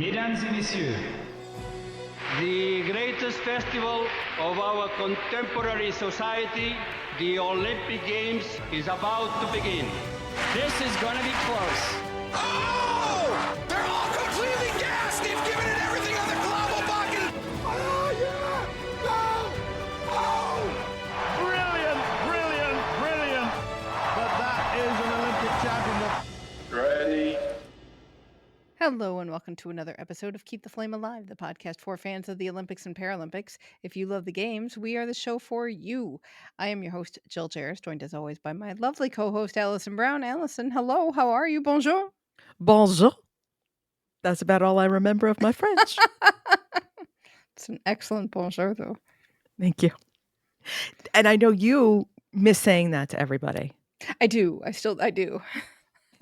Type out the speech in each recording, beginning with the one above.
Mesdames et messieurs, the greatest festival of our contemporary society, the Olympic Games, is about to begin. This is going to be close. Oh! They're all completely gassed! They've given it everything on the global bucket! Oh, yeah! Go! Oh! Brilliant. But that is an Olympic championship. Ready? Hello and welcome to another episode of Keep the Flame Alive, the podcast for fans of the Olympics and Paralympics. If you love the games, we are the show for you. I am your host, Jill Jaracz, joined as always by my lovely co-host, Alison Brown. Alison, hello, how are you? Bonjour. Bonjour. That's about all I remember of my French. It's an excellent bonjour, though. Thank you. And I know you miss saying that to everybody. I do. I do.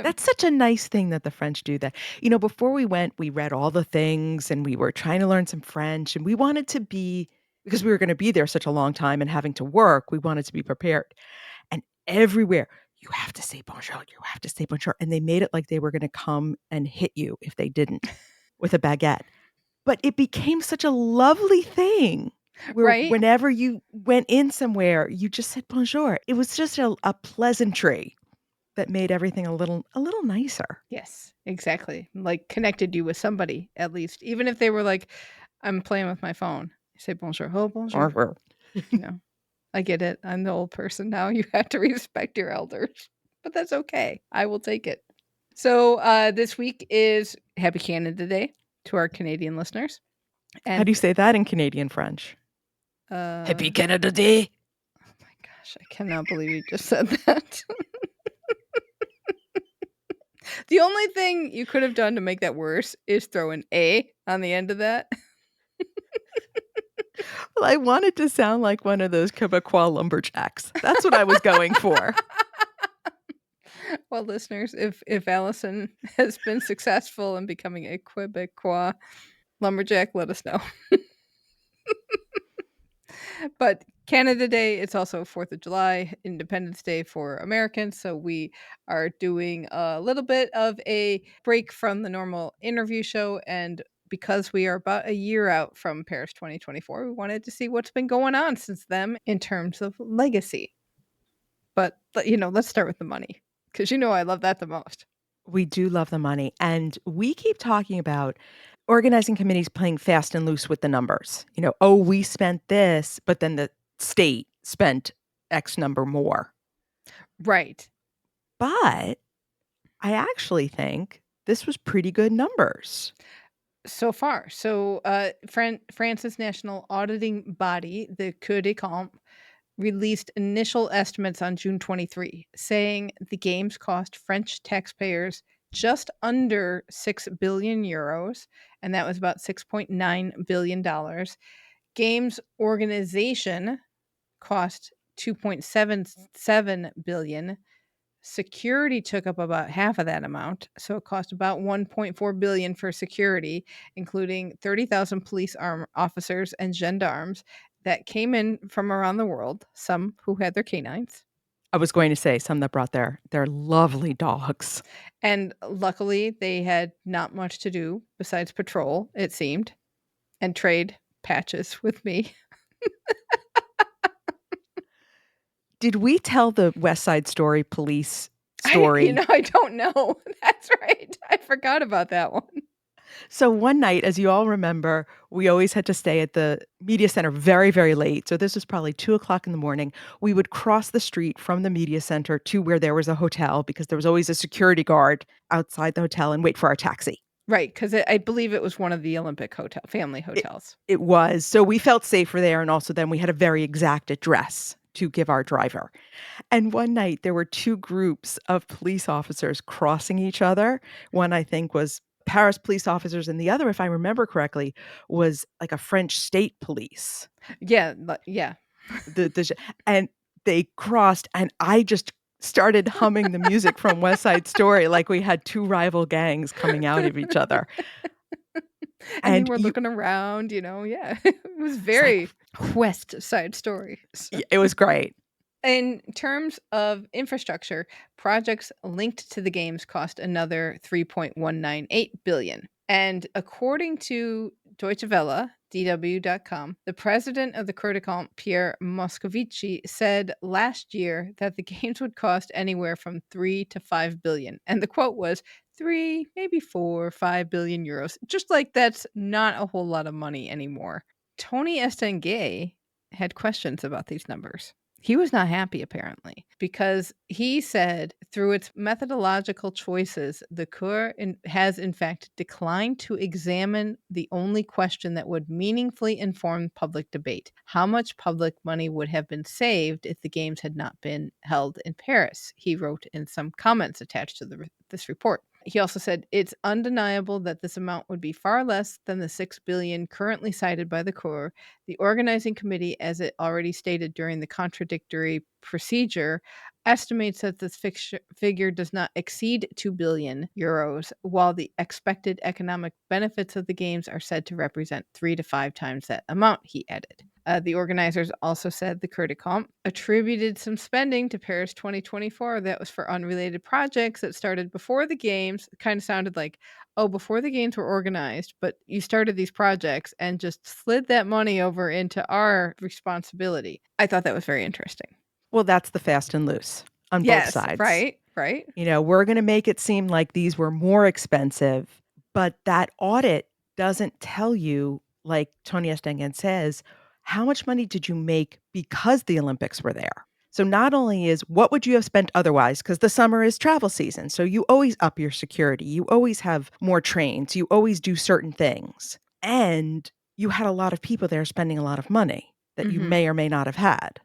That's such a nice thing that the French do that. You know, before we went, we read all the things and we were trying to learn some French and we wanted to be, because we were going to be there such a long time and having to work, we wanted to be prepared. And everywhere, you have to say bonjour, you have to say bonjour. And they made it like they were going to come and hit you if they didn't with a baguette. But it became such a lovely thing. Where Right? whenever you went in somewhere, you just said bonjour. It was just a pleasantry that made everything a little nicer. Yes, exactly. Like connected you with somebody, at least. Even if they were like, I'm playing with my phone. You say bonjour. Oh, bonjour. You know, I get it. I'm the old person now. You have to respect your elders, but that's okay. I will take it. So this week is Happy Canada Day to our Canadian listeners. And How do you say that in Canadian French? Happy Canada Day. Oh my gosh, I cannot believe you just said that. The only thing you could have done to make that worse is throw an A on the end of that. Well, I wanted to sound like one of those Quebecois lumberjacks. That's what I was going for. Well, listeners, if Alison has been successful in becoming a Quebecois lumberjack, let us know. But Canada Day, it's also 4th of July, Independence Day for Americans. So we are doing a little bit of a break from the normal interview show. And because we are about a year out from Paris 2024, we wanted to see what's been going on since then in terms of legacy. But, let's start with the money, because I love that the most. We do love the money. And we keep talking about organizing committees playing fast and loose with the numbers. We spent this, but then the state spent X number more. Right. But I actually think this was pretty good numbers. So far. So France's national auditing body, the Cour des Comptes, released initial estimates on June 23, saying the games cost French taxpayers just under 6 billion euros, and that was about $6.9 billion. Games organization cost 2.77 billion. Security took up about half of that amount, so it cost about 1.4 billion for security, including 30,000 police officers and gendarmes that came in from around the world, some who had their canines. I was going to say some that brought their lovely dogs. And luckily, they had not much to do besides patrol, it seemed, and trade patches with me. Did we tell the West Side Story police story? I don't know. That's right. I forgot about that one. So one night, as you all remember, we always had to stay at the media center very, very late. So this was probably 2:00 in the morning. We would cross the street from the media center to where there was a hotel, because there was always a security guard outside the hotel, and wait for our taxi. Right, because I believe it was one of the Olympic family hotels. It was. So we felt safer there. And also then we had a very exact address to give our driver. And one night there were two groups of police officers crossing each other. One, I think, was Paris police officers, and the other, if I remember correctly, was like a French state police. Yeah. And they crossed, and I just started humming the music from West Side Story, like we had two rival gangs coming out of each other. And we're looking around, yeah. It was very West Side Story. It was great. In terms of infrastructure, projects linked to the games cost another 3.198 billion. And according to Deutsche Welle, DW.com, the president of the Curticamp, Pierre Moscovici, said last year that the games would cost anywhere from 3 to 5 billion. And the quote was 3, maybe 4, 5 billion euros. Just like that's not a whole lot of money anymore. Tony Estanguet had questions about these numbers. He was not happy, apparently, because he said through its methodological choices, the Cour has in fact declined to examine the only question that would meaningfully inform public debate. How much public money would have been saved if the Games had not been held in Paris? He wrote in some comments attached to this report. He also said it's undeniable that this amount would be far less than the 6 billion currently cited by the Cour. The organizing committee, as it already stated during the contradictory procedure, estimates that this figure does not exceed 2 billion euros, while the expected economic benefits of the Games are said to represent 3 to 5 times that amount, he added. The organizers also said the Curticamp attributed some spending to Paris 2024 that was for unrelated projects that started before the Games. It kind of sounded like, oh, before the Games were organized, but you started these projects and just slid that money over into our responsibility. I thought that was very interesting. Well, that's the fast and loose on both sides. Right. We're going to make it seem like these were more expensive, but that audit doesn't tell you, like Tony Estanguet says, how much money did you make because the Olympics were there? So not only is what would you have spent otherwise, because the summer is travel season, so you always up your security, you always have more trains, you always do certain things. And you had a lot of people there spending a lot of money that you may or may not have had.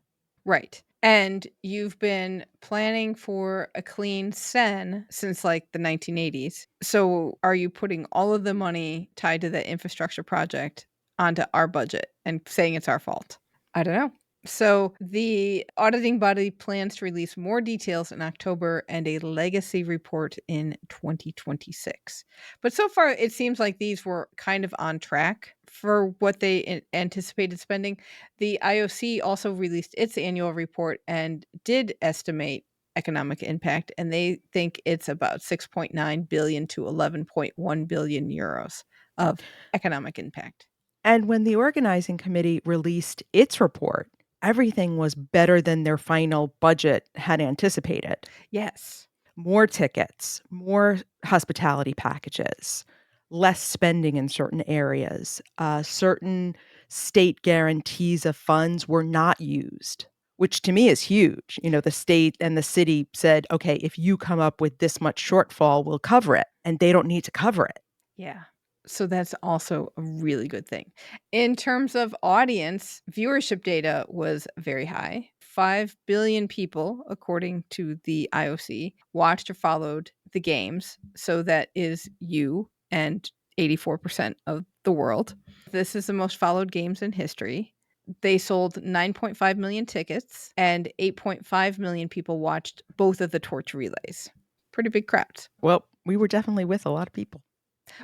Right. And you've been planning for a clean Seine since like the 1980s. So are you putting all of the money tied to the infrastructure project onto our budget and saying it's our fault? I don't know. So the auditing body plans to release more details in October and a legacy report in 2026. But so far, it seems like these were kind of on track for what they anticipated spending. The IOC also released its annual report and did estimate economic impact, and they think it's about 6.9 billion to 11.1 billion euros of economic impact. And when the organizing committee released its report, everything was better than their final budget had anticipated. Yes. More tickets, more hospitality packages, less spending in certain areas. Certain state guarantees of funds were not used, which to me is huge. The state and the city said, okay, if you come up with this much shortfall, we'll cover it. And they don't need to cover it. Yeah. So that's also a really good thing. In terms of audience, viewership data was very high. 5 billion people, according to the IOC, watched or followed the Games. So that is you and 84% of the world. This is the most followed Games in history. They sold 9.5 million tickets, and 8.5 million people watched both of the torch relays. Pretty big crowds. Well, we were definitely with a lot of people.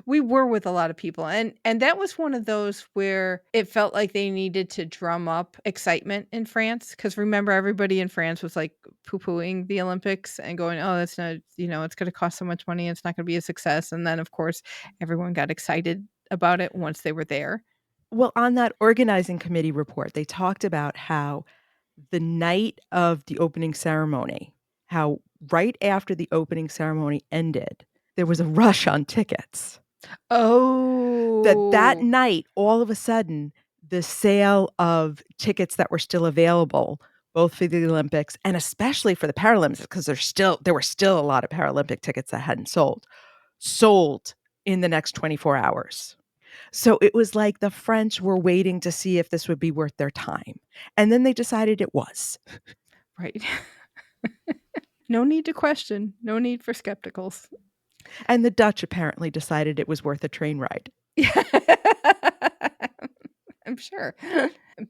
We were with a lot of people, and that was one of those where it felt like they needed to drum up excitement in France, because remember, everybody in France was like poo-pooing the Olympics and going, oh, that's not, it's going to cost so much money, it's not going to be a success. And then of course everyone got excited about it once they were there. Well, on that organizing committee report, they talked about how the night of the opening ceremony, how right after the opening ceremony ended, there was a rush on tickets. Oh. That night, all of a sudden, the sale of tickets that were still available, both for the Olympics and especially for the Paralympics, because there were still a lot of Paralympic tickets that hadn't sold in the next 24 hours. So it was like the French were waiting to see if this would be worth their time. And then they decided it was. Right. No need to question. No need for skepticals. And the Dutch apparently decided it was worth a train ride. I'm sure.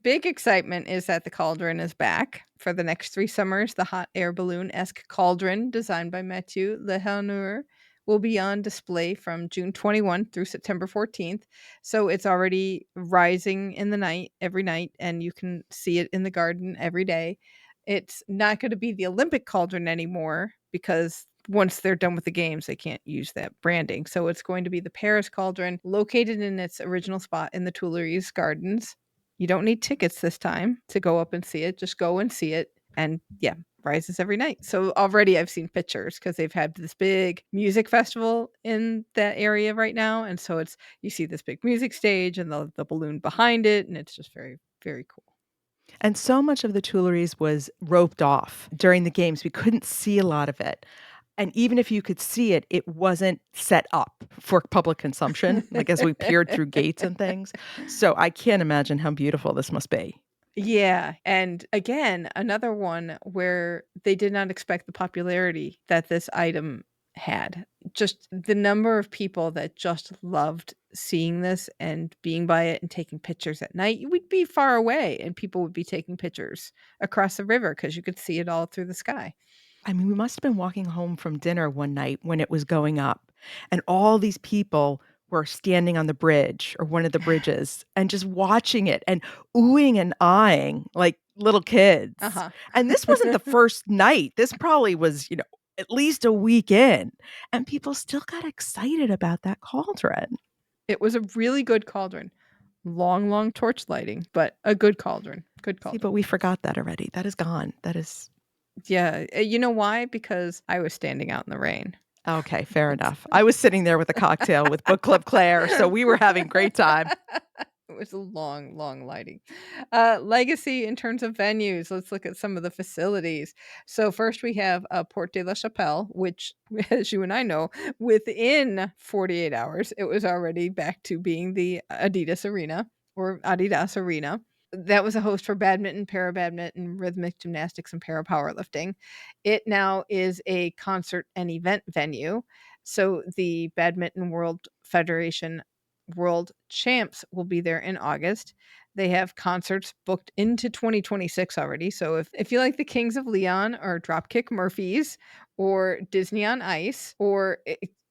Big excitement is that the cauldron is back for the next 3 summers. The hot air balloon-esque cauldron, designed by Mathieu Lehonneur, will be on display from June 21 through September 14th. So it's already rising in the night every night, and you can see it in the garden every day. It's not going to be the Olympic cauldron anymore because once they're done with the games, they can't use that branding. So it's going to be the Paris Cauldron, located in its original spot in the Tuileries Gardens. You don't need tickets this time to go up and see it. Just go and see it. And yeah, rises every night. So already I've seen pictures because they've had this big music festival in that area right now. And so you see this big music stage and the balloon behind it. And it's just very, very cool. And so much of the Tuileries was roped off during the games. We couldn't see a lot of it. And even if you could see it, it wasn't set up for public consumption, like as we peered through gates and things. So I can't imagine how beautiful this must be. Yeah. And again, another one where they did not expect the popularity that this item had. Just the number of people that just loved seeing this and being by it and taking pictures at night. You would be far away and people would be taking pictures across the river because you could see it all through the sky. I mean, we must have been walking home from dinner one night when it was going up, and all these people were standing on the bridge or one of the bridges and just watching it and oohing and eyeing like little kids. Uh-huh. And this wasn't the first night. This probably was, at least a week in, and people still got excited about that cauldron. It was a really good cauldron. Long, long torch lighting, but a good cauldron. Good See, cauldron. but we forgot that already. That is gone. That is Yeah. You know why? Because I was standing out in the rain. okay, fair enough. I was sitting there with a cocktail with Book Club Claire, so we were having great time. It was a long, long lighting. Legacy in terms of venues. Let's look at some of the facilities. So first we have Porte de la Chapelle, which, as you and I know, within 48 hours, it was already back to being the Adidas Arena or Adidas Arena. That was a host for badminton, para-badminton, rhythmic gymnastics, and para-powerlifting. It now is a concert and event venue. So the Badminton World Federation World Champs will be there in August. They have concerts booked into 2026 already. So if you like the Kings of Leon or Dropkick Murphys or Disney on Ice or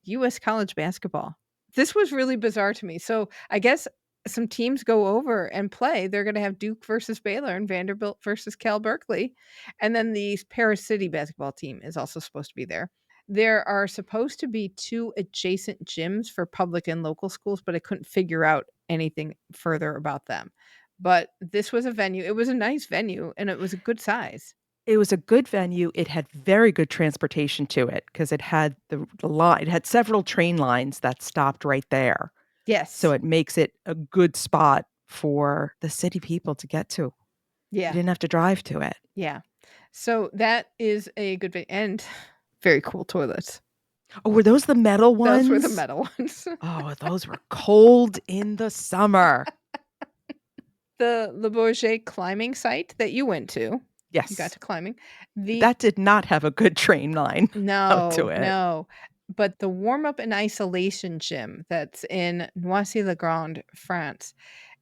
US college basketball, this was really bizarre to me. So I guess some teams go over and play. They're going to have Duke versus Baylor and Vanderbilt versus Cal Berkeley. And then the Paris City basketball team is also supposed to be there. There are supposed to be 2 adjacent gyms for public and local schools, but I couldn't figure out anything further about them. But this was a venue. It was a nice venue and it was a good size. It was a good venue. It had very good transportation to it because it had the line. It had several train lines that stopped right there. Yes. So it makes it a good spot for the city people to get to. You Yeah. didn't have to drive to it. Yeah. So that is a good venue. And very cool toilets. Oh, were those the metal ones? Those were the metal ones. Oh, those were cold in the summer. The Le Bourget climbing site that you went to. Yes. You got to climbing. That did not have a good train line out to it. No. But the warm-up and isolation gym that's in Noisy-le-Grand, France,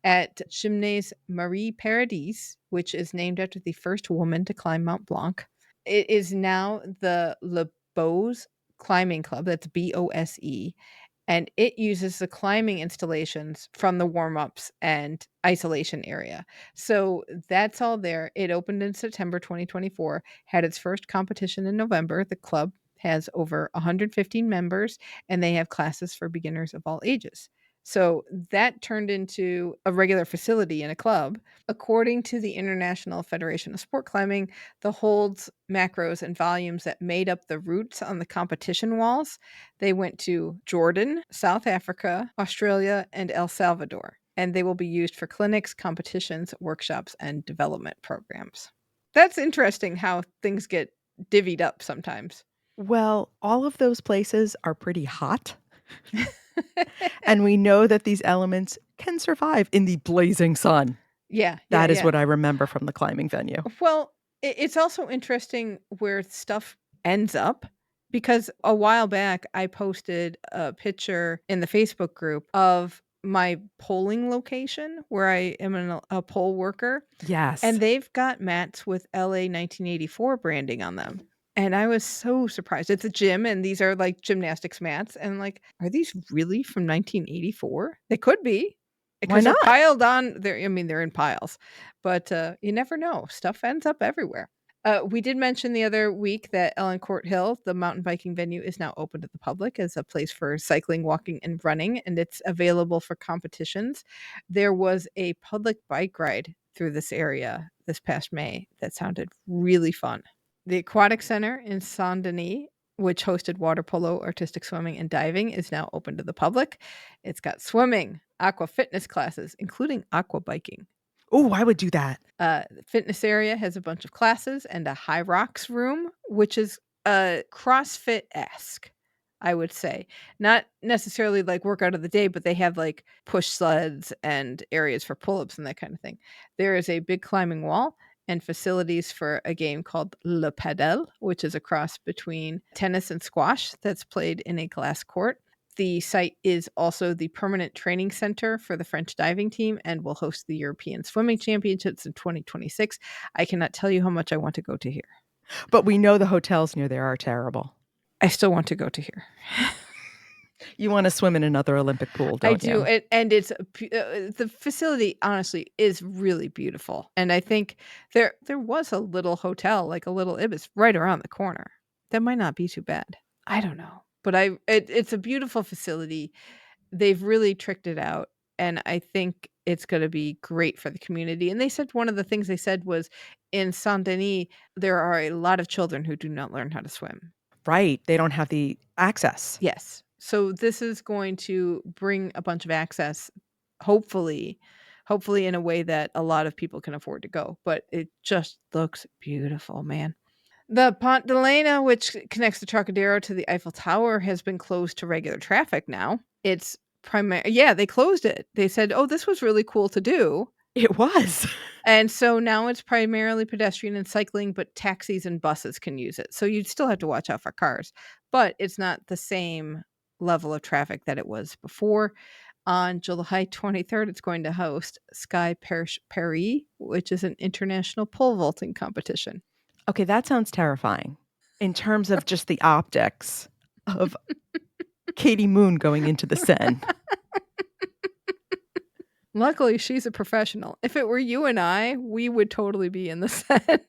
at Gymnase Marie Paradis, which is named after the first woman to climb Mont Blanc. It is now the Le Bose Climbing Club. That's BOSE. And it uses the climbing installations from the warm-ups and isolation area. So that's all there. It opened in September 2024, had its first competition in November. The club has over 115 members, and they have classes for beginners of all ages. So that turned into a regular facility in a club. According to the International Federation of Sport Climbing, the holds, macros, and volumes that made up the routes on the competition walls, they went to Jordan, South Africa, Australia, and El Salvador. And they will be used for clinics, competitions, workshops, and development programs. That's interesting how things get divvied up sometimes. Well, all of those places are pretty hot. And we know that these elements can survive in the blazing sun. Yeah. That is what I remember from the climbing venue. Well, it's also interesting where stuff ends up, because a while back I posted a picture in the Facebook group of my polling location where I am a poll worker. Yes. And they've got mats with LA 1984 branding on them. And I was so surprised. It's a gym, and these are like gymnastics mats. And like, are these really from 1984? They could be. Why Because they're not? piled on. They're in piles. But you never know. Stuff ends up everywhere. We did mention the other week that Ellen Court Hill, the mountain biking venue, is now open to the public as a place for cycling, walking, and running, and it's available for competitions. There was a public bike ride through this area this past May that sounded really fun. The Aquatic Center in Saint Denis, which hosted water polo, artistic swimming, and diving, is now open to the public. It's got swimming, aqua fitness classes, including aqua biking. Oh, I would do that. The fitness area has a bunch of classes and a high rocks room, which is CrossFit-esque, I would say. Not necessarily like workout of the day, but they have like push sleds and areas for pull-ups and that kind of thing. There is a big climbing wall and facilities for a game called Le Padel, which is a cross between tennis and squash that's played in a glass court. The site is also the permanent training center for the French diving team and will host the European Swimming Championships in 2026. I cannot tell you how much I want to go to here. But we know the hotels near there are terrible. I still want to go to here. You want to swim in another Olympic pool, don't you? I do. And it's the facility, honestly, is really beautiful. And I think there was a little hotel, like a little Ibis, right around the corner. That might not be too bad. I don't know. But it's a beautiful facility. They've really tricked it out. And I think it's going to be great for the community. And they said one of the things they said was in Saint Denis, there are a lot of children who do not learn how to swim. Right. They don't have the access. Yes. So this is going to bring a bunch of access, hopefully in a way that a lot of people can afford to go. But it just looks beautiful, man. The Pont de l'Arena, which connects the Trocadero to the Eiffel Tower, has been closed to regular traffic now. It's they closed it. They said, oh, this was really cool to do. It was. And so now it's primarily pedestrian and cycling, but taxis and buses can use it. So you'd still have to watch out for cars, but it's not the same level of traffic that it was before. On July 23rd, it's going to host Sky Paris, which is an international pole vaulting competition. Okay, that sounds terrifying in terms of just the optics of Katie Moon going into the Seine. Luckily, she's a professional. If it were you and I, we would totally be in the Seine.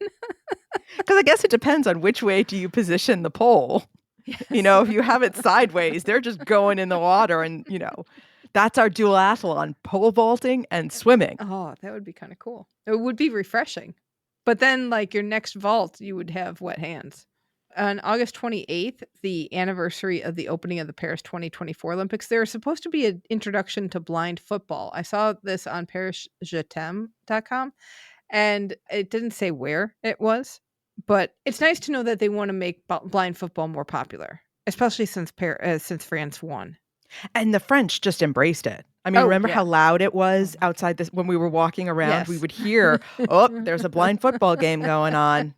Because I guess it depends on which way do you position the pole. Yes. You know, if you have it sideways, they're just going in the water and, you know, that's our duathlon, pole vaulting and swimming. Oh, that would be kind of cool. It would be refreshing. But then, like, your next vault, you would have wet hands. On August 28th, the anniversary of the opening of the Paris 2024 Olympics, there was supposed to be an introduction to blind football. I saw this on parisjetem.com, and it didn't say where it was. But it's nice to know that they want to make blind football more popular, especially since France won. And the French just embraced it. I mean, remember how loud it was outside this when we were walking around? Yes. We would hear, oh, there's a blind football game going on.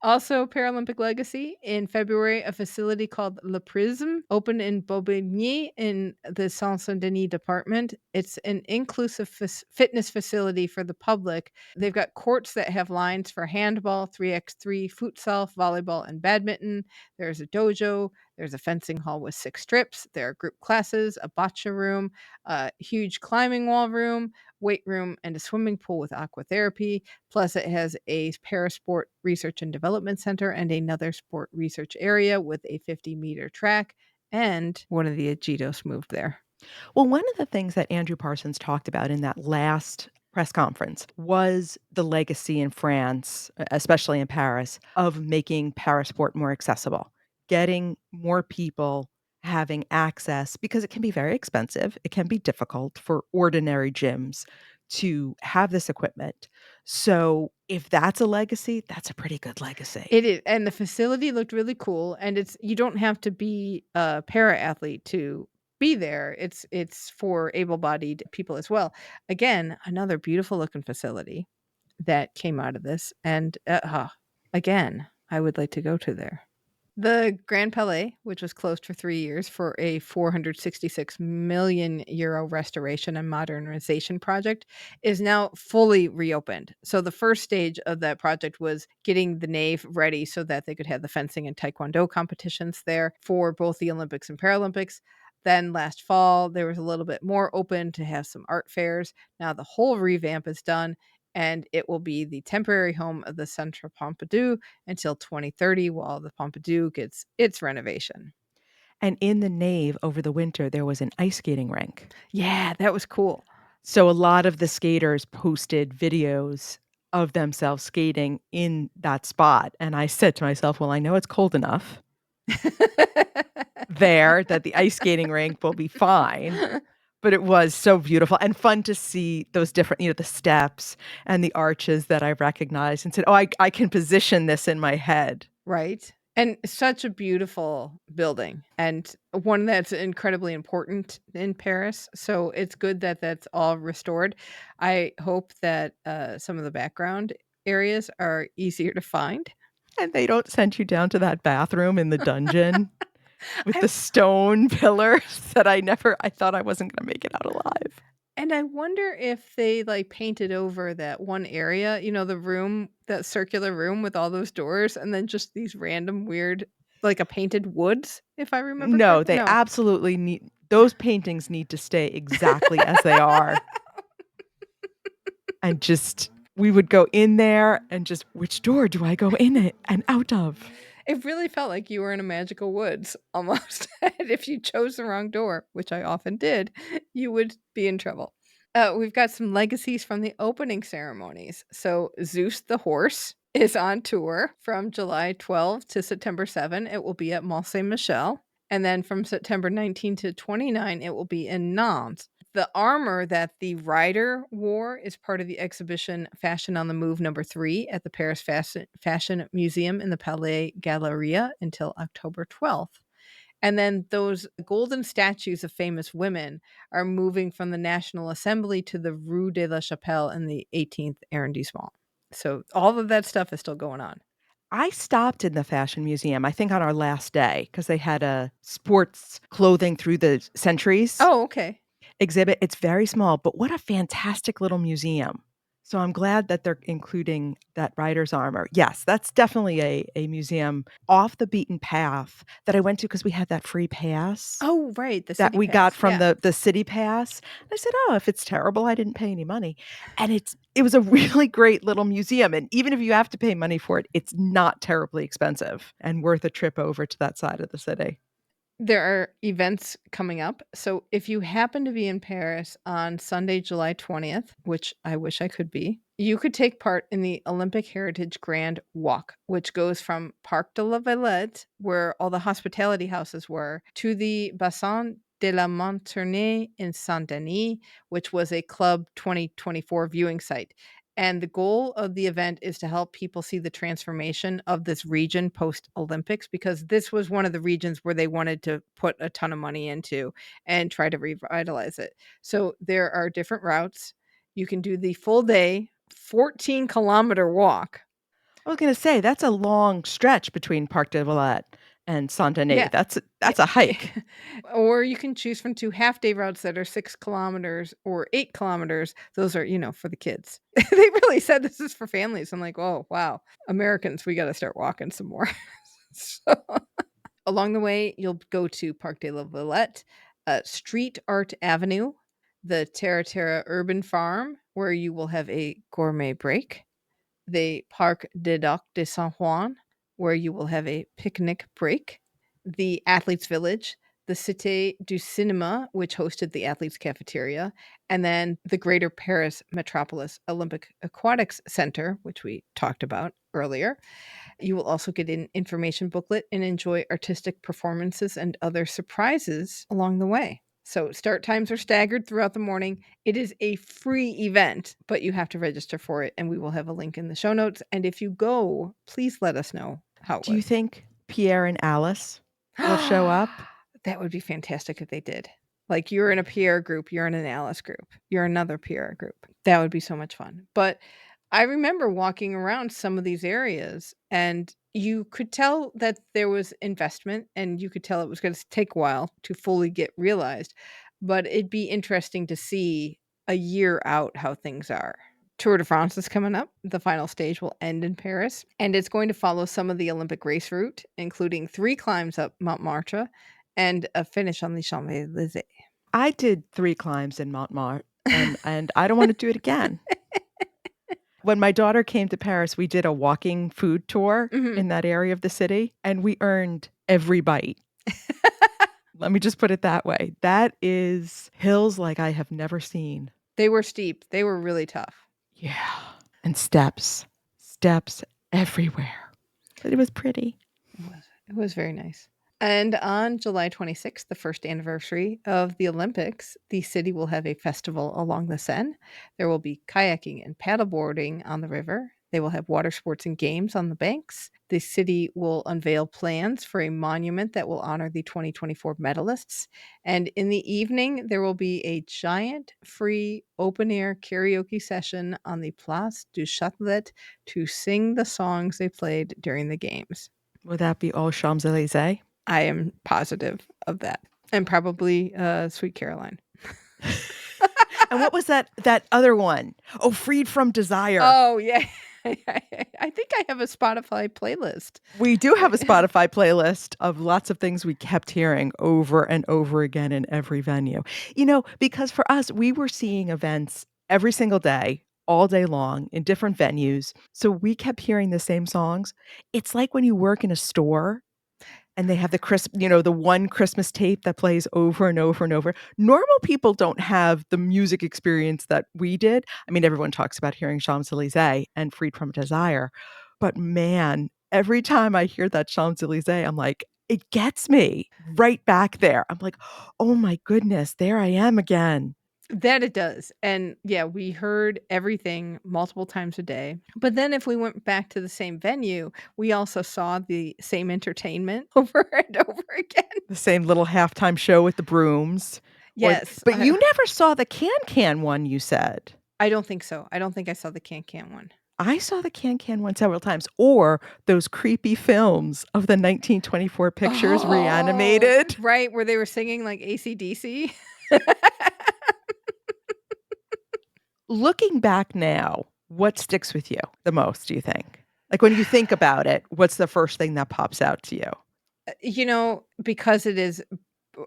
Also, Paralympic legacy. In February, a facility called Le Prisme opened in Bobigny in the Saint-Denis department. It's an inclusive fitness facility for the public. They've got courts that have lines for handball, 3x3, futsal, volleyball, and badminton. There's a dojo. There's a fencing hall with 6 strips. There are group classes, a bocce room, a huge climbing wall room, weight room, and a swimming pool with aquatherapy. Plus, it has a parasport research and development center and another sport research area with a 50-meter track. And one of the Agitos moved there. Well, one of the things that Andrew Parsons talked about in that last press conference was the legacy in France, especially in Paris, of making parasport more accessible, getting more people having access, because it can be very expensive. It can be difficult for ordinary gyms to have this equipment. So if that's a legacy, that's a pretty good legacy. It is. And the facility looked really cool. And you don't have to be a para athlete to be there. It's for able-bodied people as well. Again, another beautiful looking facility that came out of this. And again, I would like to go to there. The Grand Palais, which was closed for 3 years for a 466 million euro restoration and modernization project, is now fully reopened. So the first stage of that project was getting the nave ready so that they could have the fencing and taekwondo competitions there for both the Olympics and Paralympics. Then last fall, there was a little bit more open to have some art fairs. Now the whole revamp is done. and it will be the temporary home of the Centre Pompidou until 2030 while the Pompidou gets its renovation. And in the nave over the winter, there was an ice skating rink. Yeah, that was cool. So a lot of the skaters posted videos of themselves skating in that spot. And I said to myself, well, I know it's cold enough there that the ice skating rink will be fine. But it was so beautiful and fun to see those different, the steps and the arches that I recognized and said, oh, I can position this in my head. Right. And such a beautiful building and one that's incredibly important in Paris. So it's good that that's all restored. I hope that some of the background areas are easier to find. And they don't send you down to that bathroom in the dungeon with I- the stone pillars that I thought I wasn't going to make it out alive. And I wonder if they like painted over that one area, the room, that circular room with all those doors, and then just these random weird, like a painted woods, if I remember No, correctly. they absolutely need those paintings need to stay exactly as they are. And just we would go in there and just which door do I go in it and out of? It really felt like you were in a magical woods almost. And if you chose the wrong door, which I often did, you would be in trouble. We've got some legacies from the opening ceremonies. So Zeus the horse is on tour from July 12 to September 7. It will be at Mont Saint-Michel. And then from September 19 to 29, it will be in Nantes. The armor that the rider wore is part of the exhibition Fashion on the Move #3 at the Paris Fashion Museum in the Palais Galleria until October 12th. And then those golden statues of famous women are moving from the National Assembly to the Rue de la Chapelle in the 18th arrondissement. So all of that stuff is still going on. I stopped in the fashion museum, I think on our last day, because they had a sports clothing through the centuries Oh, okay. exhibit. It's very small, but what a fantastic little museum. So I'm glad that they're including that rider's armor. Yes, that's definitely a museum off the beaten path that I went to because we had that free pass Oh, right. The that city we pass. got from Yeah. the city pass. And I said, "Oh, if it's terrible, I didn't pay any money." And it was a really great little museum, and even if you have to pay money for it, it's not terribly expensive and worth a trip over to that side of the city. There are events coming up. So if you happen to be in Paris on Sunday, July 20th, which I wish I could be, you could take part in the Olympic Heritage Grand Walk, which goes from Parc de la Villette, where all the hospitality houses were, to the Bassin de la Montagne in Saint-Denis, which was a Club 2024 viewing site. And the goal of the event is to help people see the transformation of this region post Olympics, because this was one of the regions where they wanted to put a ton of money into and try to revitalize it. So there are different routes. You can do the full day, 14-kilometer walk. I was gonna say, that's a long stretch between Parc de Villette and Saint-Denis. Yeah. That's a hike. Or you can choose from 2 half-day routes that are 6 kilometers or 8 kilometers. Those are, for the kids. They really said this is for families. I'm like, oh, wow. Americans, we got to start walking some more. So, along the way, you'll go to Parc de la Villette, Street Art Avenue, the Terra Terra Urban Farm, where you will have a gourmet break, the Parc des Docks de Saint Juan, where you will have a picnic break, the Athletes Village, the Cité du Cinéma, which hosted the Athletes Cafeteria, and then the Greater Paris Metropolis Olympic Aquatics Center, which we talked about earlier. You will also get an information booklet and enjoy artistic performances and other surprises along the way. So start times are staggered throughout the morning. It is a free event, but you have to register for it, and we will have a link in the show notes. And if you go, please let us know how it Do you was. think Pierre and Alice will show up? That would be fantastic if they did. Like, you're in a Pierre group, you're in an Alice group, you're another Pierre group. That would be so much fun. But I remember walking around some of these areas, and you could tell that there was investment, and you could tell it was going to take a while to fully get realized. But it'd be interesting to see a year out how things are. Tour de France is coming up. The final stage will end in Paris, and it's going to follow some of the Olympic race route, including 3 climbs up Montmartre and a finish on the Champs-Élysées. I did 3 climbs in Montmartre, and I don't want to do it again. When my daughter came to Paris, we did a walking food tour Mhm. in that area of the city, and we earned every bite. Let me just put it that way. That is hills like I have never seen. They were steep. They were really tough. Yeah. And steps everywhere. But it was pretty. It was very nice. And on July 26th, the first anniversary of the Olympics, the city will have a festival along the Seine. There will be kayaking and paddleboarding on the river. They will have water sports and games on the banks. The city will unveil plans for a monument that will honor the 2024 medalists. And in the evening, there will be a giant free open air karaoke session on the Place du Châtelet to sing the songs they played during the games. Would that be all Champs-Élysées? I am positive of that. And probably Sweet Caroline. And what was that other one? Oh, Freed from Desire. Oh, yeah. I think I have a Spotify playlist. We do have a Spotify playlist of lots of things we kept hearing over and over again in every venue. Because for us, we were seeing events every single day, all day long in different venues. So we kept hearing the same songs. It's like when you work in a store and they have the one Christmas tape that plays over and over and over. Normal people don't have the music experience that we did. I mean, everyone talks about hearing Champs-Élysées and Freed from Desire. But man, every time I hear that Champs-Élysées, I'm like, it gets me right back there. I'm like, oh my goodness, there I am again. That it does. And yeah, we heard everything multiple times a day. But then if we went back to the same venue, we also saw the same entertainment over and over again. The same little halftime show with the brooms. Yes. But you never saw the Can one, you said. I don't think so. I don't think I saw the Can one. I saw the Can one several times, or those creepy films of the 1924 pictures reanimated. Right, where they were singing like AC/DC. Looking back now, what sticks with you the most, do you think? Like when you think about it, what's the first thing that pops out to you? Because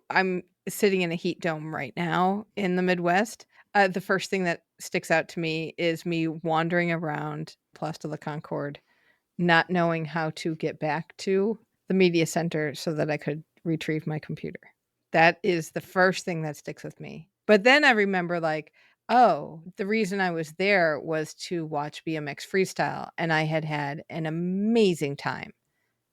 I'm sitting in a heat dome right now in the Midwest. The first thing that sticks out to me is me wandering around Place de la Concorde, not knowing how to get back to the media center so that I could retrieve my computer. That is the first thing that sticks with me. But then I remember the reason I was there was to watch BMX freestyle, and I had an amazing time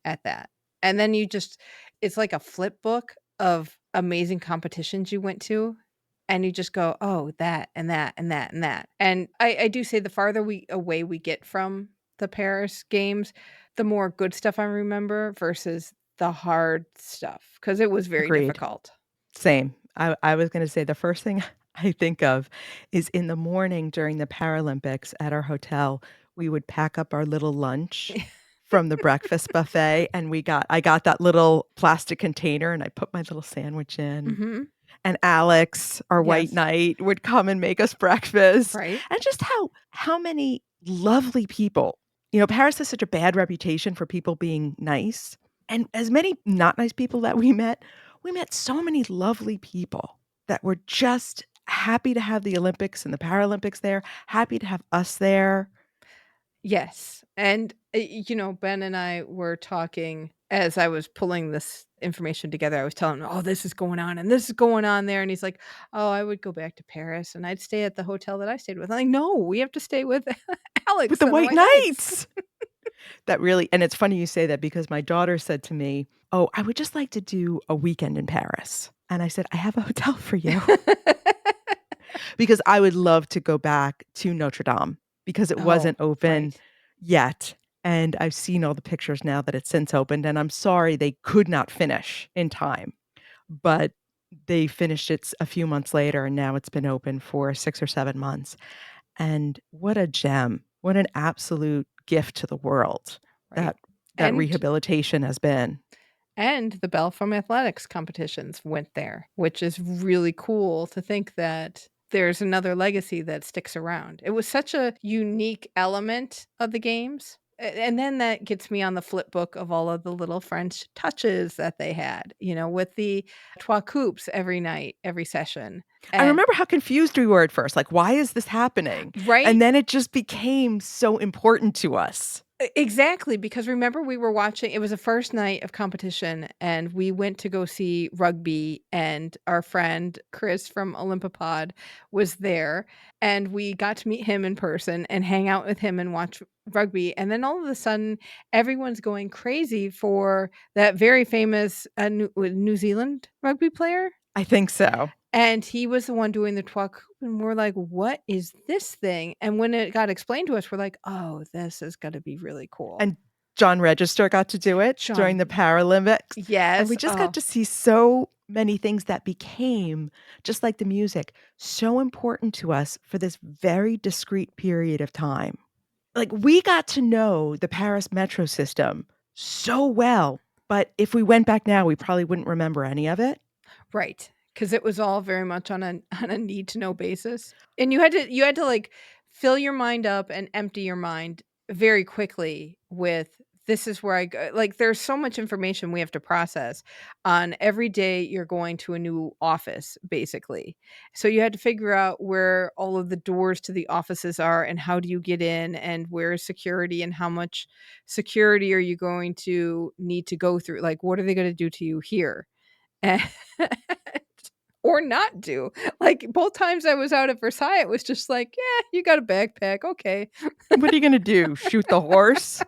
at that. And then it's like a flip book of amazing competitions you went to, and you just go, oh, that and that and that and that. And I do say the farther away we get from the Paris games, the more good stuff I remember versus the hard stuff, because it was very Agreed. difficult. Same. I was going to say the first thing I think of is in the morning during the Paralympics at our hotel, we would pack up our little lunch from the breakfast buffet, and I got that little plastic container and I put my little sandwich in. Mm-hmm. And Alex, our white Yes. knight, would come and make us breakfast. Right. And just how many lovely people. Paris has such a bad reputation for people being nice. And as many not nice people that we met so many lovely people that were just happy to have the Olympics and the Paralympics there, happy to have us there. Yes. And, Ben and I were talking as I was pulling this information together. I was telling him, oh, this is going on and this is going on there. And he's like, oh, I would go back to Paris and I'd stay at the hotel that I stayed with. I'm like, no, we have to stay with Alex. With the and White Knights. That really, and it's funny you say that because my daughter said to me, oh, I would just like to do a weekend in Paris. And I said, I have a hotel for you. Because I would love to go back to Notre Dame because it wasn't open right. yet. And I've seen all the pictures now that it's since opened. And I'm sorry they could not finish in time. But they finished it a few months later, and now it's been open for 6 or 7 months. And what a gem. What an absolute gift to the world Right. that rehabilitation has been. And the Bell from Athletics competitions went there, which is really cool to think that there's another legacy that sticks around. It was such a unique element of the games. and then that gets me on the flip book of all of the little French touches that they had, with the trois coupes every night, every session. I And remember how confused we were at first, like, "Why is this happening?" right? And then it just became so important to us. Exactly, because remember we were watching, it was the first night of competition and we went to go see rugby and our friend Chris from Olympipod was there and we got to meet him in person and hang out with him and watch rugby, and then all of a sudden everyone's going crazy for that very famous New Zealand rugby player, I think so. and he was the one doing the trois coupe, and we're like, "What is this thing?" And when it got explained to us, we're like, "Oh, this is gonna be really cool." And John Register got to do it during John the Paralympics. And Yes, we just got oh, to see so many things that became, just like the music, so important to us for this very discrete period of time. Like, we got to know the Paris metro system so well, but if we went back now, we probably wouldn't remember any of it. right, because it was all very much on a on a need to know basis, and you had to, like, fill your mind up and empty your mind very quickly with, "This is where I go," like, there's so much information we have to process on every day you're going to a new office, basically. So you had to figure out where all of the doors to the offices are and how do you get in and where is security and how much security are you going to need to go through, like, what are they gonna do to you here? And or not do. Like, both times I was out at Versailles, it was just like, "Yeah, you got a backpack, okay." What are you gonna do? Shoot the horse?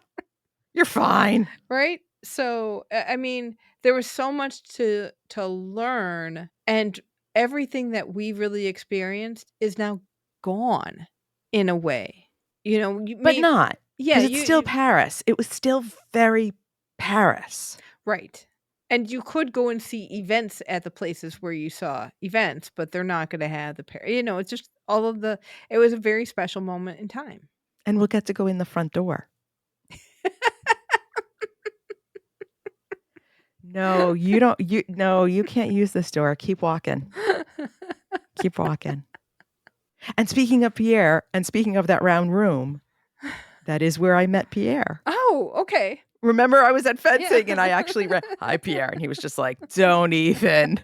You're fine. Right? So, I mean, there was so much to learn, and everything that we really experienced is now gone in a way. You But may not, yeah, because it's still Paris. It was still very Paris. right. And you could go and see events at the places where you saw events, but they're not gonna have it's just all of the it was a very special moment in time. And we'll get to go in the front door. No, you don't no, you can't use this door. Keep walking. Keep walking. And speaking of Pierre, and speaking of that round room, that is where I met Pierre. Oh, okay. Remember, I was at Yeah. fencing and I actually "Hi, Pierre," and he was just like, "Don't even."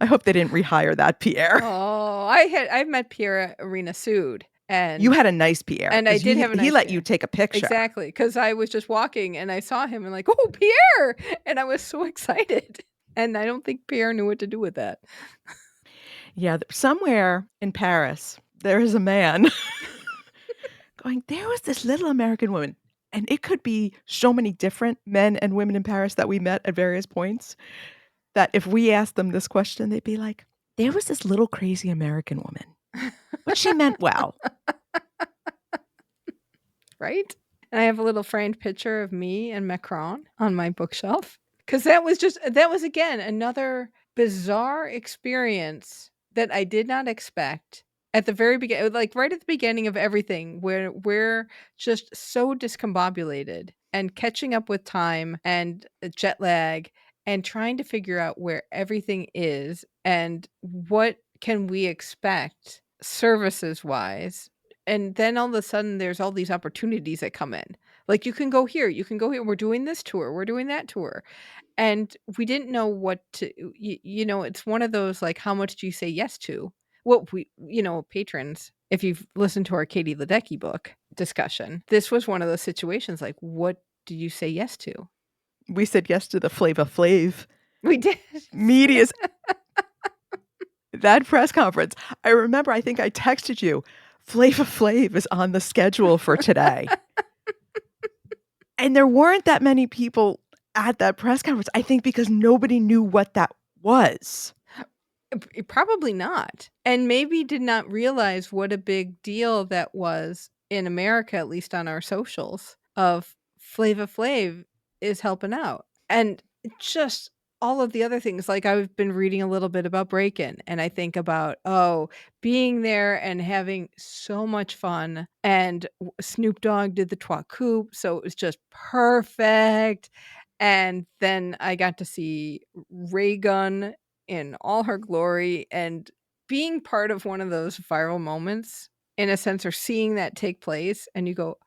I hope they didn't rehire that Pierre. Oh, I've met Pierre at Arena Sud, and You had a nice Pierre, and I 'cause did have a he nice let Pierre. you take a picture. Exactly, because I was just walking and I saw him and like, "Oh, Pierre!" And I was so excited. And I don't think Pierre knew what to do with that. Yeah, somewhere in Paris, there is a man going, "There was this little American woman," and it could be so many different men and women in Paris that we met at various points, that if we asked them this question, they'd be like, "There was this little crazy American woman, but she meant well." Right? And I have a little framed picture of me and Macron on my bookshelf. Because that was again another bizarre experience that I did not expect at the very beginning, like right at the beginning of everything, where we're just so discombobulated and catching up with time and jet lag and trying to figure out where everything is and what can we expect services wise. And then all of a sudden there's all these opportunities that come in. Like you can go here, you can go here. We're doing this tour, we're doing that tour. And we didn't know what to it's one of those, like, how much do you say yes to? What we patrons, if you've listened to our Katie Ledecky book discussion, this was one of those situations, like, what do you say yes to? We said yes to the Flava Flav We did. media's that press conference. I remember, I think I texted you, "Flava Flav is on the schedule for today." And there weren't that many people at that press conference, I think because nobody knew what that was. Probably not. And maybe did not realize what a big deal that was in America, at least on our socials, of Flava Flav is helping out. And just all of the other things, like I've been reading a little bit about Breakin', and I think about, being there and having so much fun. And Snoop Dogg did the trois coupe, so it was just perfect. And then I got to see Ray Gun in all her glory, and being part of one of those viral moments in a sense, or seeing that take place and you go,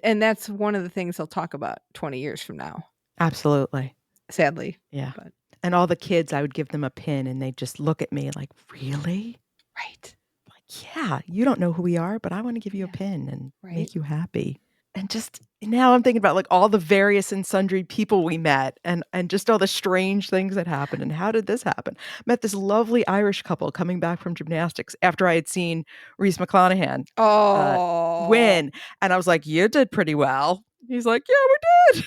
And that's one of the things they'll talk about 20 years from now, Absolutely. sadly. Yeah. But And all the kids, I would give them a pin and they'd just look at me like, really? right. Like, yeah, you don't know who we are, but I want to give you a Yeah. pin and Right. make you happy. And just now I'm thinking about like all the various and sundry people we met and just all the strange things that happened. And how did this happen? Met this lovely Irish couple coming back from gymnastics after I had seen Reese McClanahan Oh. win. And I was like, you did pretty well. He's like, yeah, we did.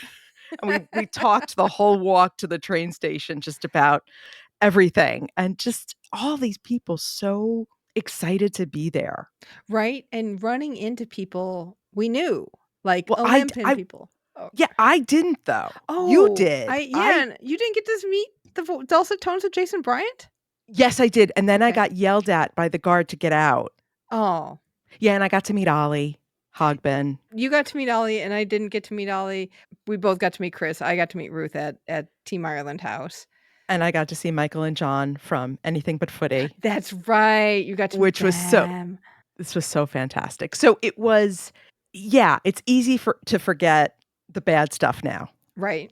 And we talked the whole walk to the train station just about everything. And just all these people so excited to be there. Right. And running into people we knew, like Well, Olympian people. Oh. Yeah, I didn't though. You Oh, did. and you didn't get to meet the dulcet tones of Jason Bryant? Yes, I did. And then I Okay. got yelled at by the guard to get out. Oh. Yeah, and I got to meet Ollie Hogbin. You got to meet Ollie, and I didn't get to meet Ollie. We both got to meet Chris. I got to meet Ruth at Team Ireland House. And I got to see Michael and John from Anything But Footy. That's right. You got to Which meet was them. this was so fantastic. So it was, yeah, it's easy to forget the bad stuff now. Right.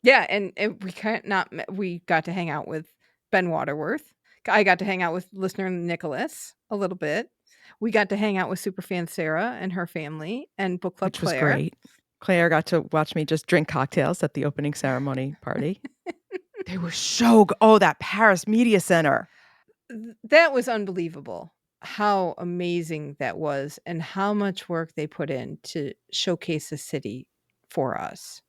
Yeah, and we got to hang out with Ben Waterworth. I got to hang out with listener Nicholas a little bit. We got to hang out with superfan Sarah and her family and book club Which was Claire. great. Claire got to watch me just drink cocktails at the opening ceremony party. They were so good. Oh, that Paris Media Center. That was unbelievable. How amazing that was and how much work they put in to showcase the city for us.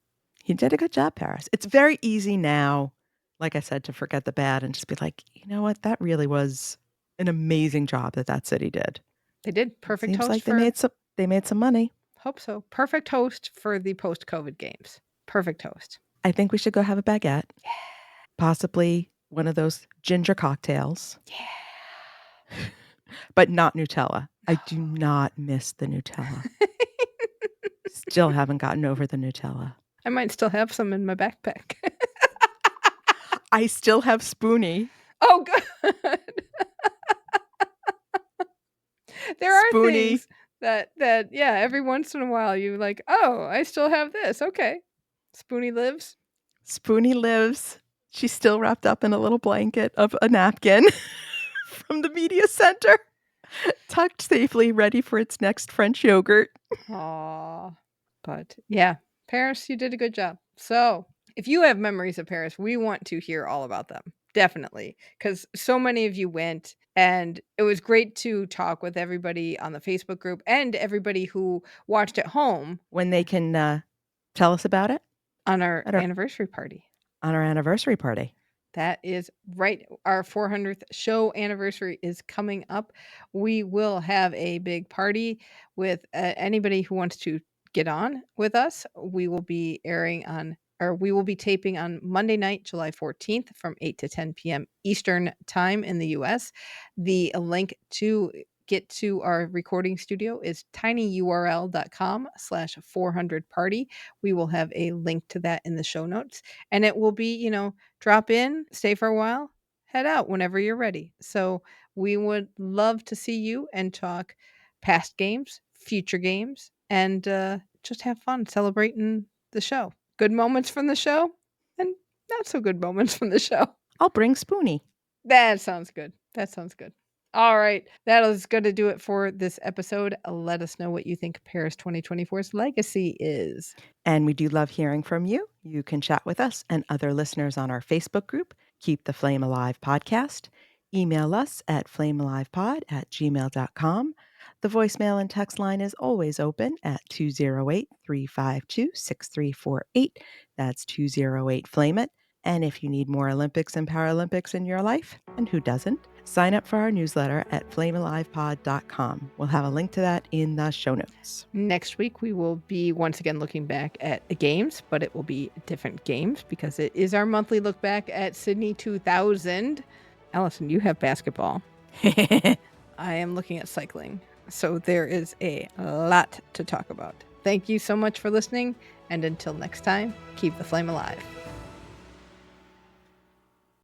He did a good job, Paris. It's very easy now, like I said, to forget the bad and just be like, you know what? That really was an amazing job that city did. They did. Perfect Seems host like for... they made some money. Hope so. Perfect host for the post-COVID games. Perfect host. I think we should go have a baguette. Yeah. Possibly one of those ginger cocktails. Yeah. But not Nutella. I do not miss the Nutella. Still haven't gotten over the Nutella. I might still have some in my backpack. I still have Spoonie. Oh, good. There are Spoonie. things that yeah, every once in a while you like, oh, I still have this. Okay. Spoonie lives. Spoonie lives. She's still wrapped up in a little blanket of a napkin from the media center, tucked safely, ready for its next French yogurt. Aw. But yeah, Paris, you did a good job. So if you have memories of Paris, we want to hear all about them. Definitely. Because so many of you went, and it was great to talk with everybody on the Facebook group and everybody who watched at home. When they can tell us about it? On our anniversary party. On our anniversary party. That is right. Our 400th show anniversary is coming up. We will have a big party with anybody who wants to get on with us. We will be taping on Monday night, July 14th from 8 to 10 p.m. Eastern time in the US. The link to get to our recording studio is tinyurl.com/400party. We will have a link to that in the show notes, and it will be, drop in, stay for a while, head out whenever you're ready. So we would love to see you and talk past games, future games, and just have fun celebrating the show. Good moments from the show and not so good moments from the show. I'll bring Spoonie. That sounds good. All right. That is going to do it for this episode. Let us know what you think Paris 2024's legacy is. And we do love hearing from you. You can chat with us and other listeners on our Facebook group, Keep the Flame Alive Podcast. Email us at flamealivepod@gmail.com. The voicemail and text line is always open at 208-352-6348. That's 208-FLAME-IT. And if you need more Olympics and Paralympics in your life, and who doesn't, sign up for our newsletter at flamealivepod.com. We'll have a link to that in the show notes. Next week, we will be once again looking back at the games, but it will be different games because it is our monthly look back at Sydney 2000. Alison, you have basketball. I am looking at cycling. So there is a lot to talk about. Thank you so much for listening. And until next time, keep the flame alive.